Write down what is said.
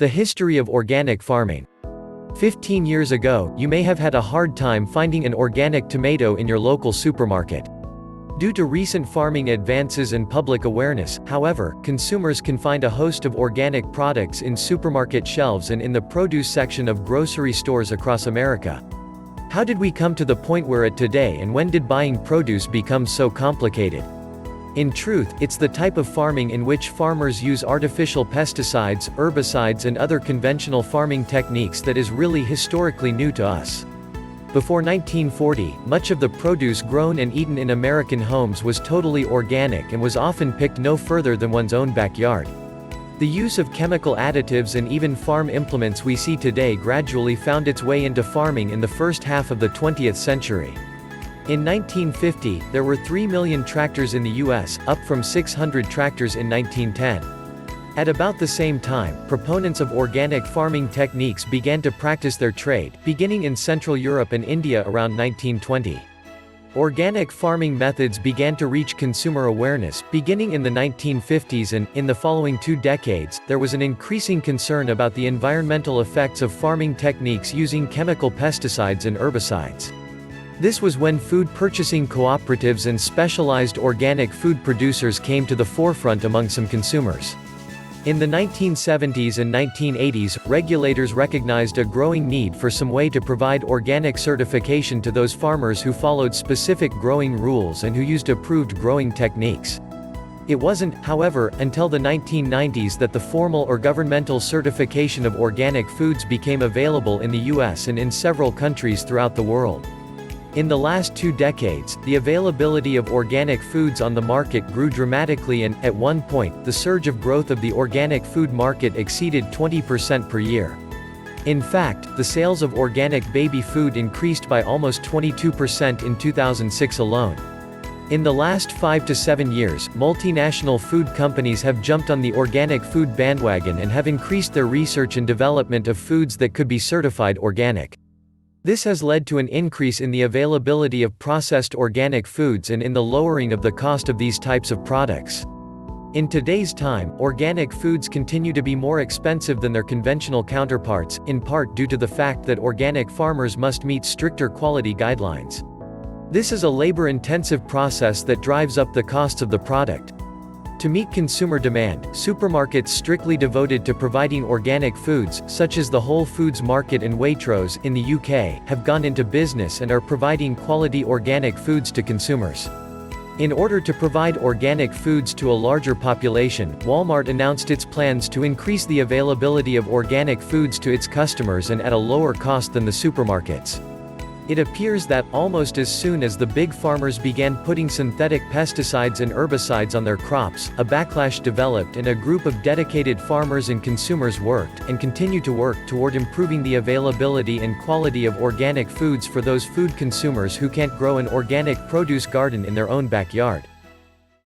The history of organic farming. 15 years ago, you may have had a hard time finding an organic tomato in your local supermarket. Due to recent farming advances and public awareness, however, consumers can find a host of organic products in supermarket shelves and in the produce section of grocery stores across America. How did we come to the point we're at today, and when did buying produce become so complicated? In truth, it's the type of farming in which farmers use artificial pesticides, herbicides and other conventional farming techniques that is really historically new to us. Before 1940, much of the produce grown and eaten in American homes was totally organic and was often picked no further than one's own backyard. The use of chemical additives and even farm implements we see today gradually found its way into farming in the first half of the 20th century. In 1950, there were 3 million tractors in the U.S., up from 600 tractors in 1910. At about the same time, proponents of organic farming techniques began to practice their trade, beginning in Central Europe and India around 1920. Organic farming methods began to reach consumer awareness, beginning in the 1950s and, in the following 2 decades, there was an increasing concern about the environmental effects of farming techniques using chemical pesticides and herbicides. This was when food purchasing cooperatives and specialized organic food producers came to the forefront among some consumers. In the 1970s and 1980s, regulators recognized a growing need for some way to provide organic certification to those farmers who followed specific growing rules and who used approved growing techniques. It wasn't, however, until the 1990s that the formal or governmental certification of organic foods became available in the U.S. and in several countries throughout the world. In the last 2 decades, the availability of organic foods on the market grew dramatically and, at one point, the surge of growth of the organic food market exceeded 20% per year. In fact, the sales of organic baby food increased by almost 22% in 2006 alone. In the last 5 to 7 years, multinational food companies have jumped on the organic food bandwagon and have increased their research and development of foods that could be certified organic. This has led to an increase in the availability of processed organic foods and in the lowering of the cost of these types of products. In today's time, organic foods continue to be more expensive than their conventional counterparts, in part due to the fact that organic farmers must meet stricter quality guidelines. This is a labor-intensive process that drives up the costs of the product. To meet consumer demand, supermarkets strictly devoted to providing organic foods, such as the Whole Foods Market and Waitrose in the UK, have gone into business and are providing quality organic foods to consumers. In order to provide organic foods to a larger population, Walmart announced its plans to increase the availability of organic foods to its customers and at a lower cost than the supermarkets. It appears that, almost as soon as the big farmers began putting synthetic pesticides and herbicides on their crops, a backlash developed and a group of dedicated farmers and consumers worked, and continue to work, toward improving the availability and quality of organic foods for those food consumers who can't grow an organic produce garden in their own backyard.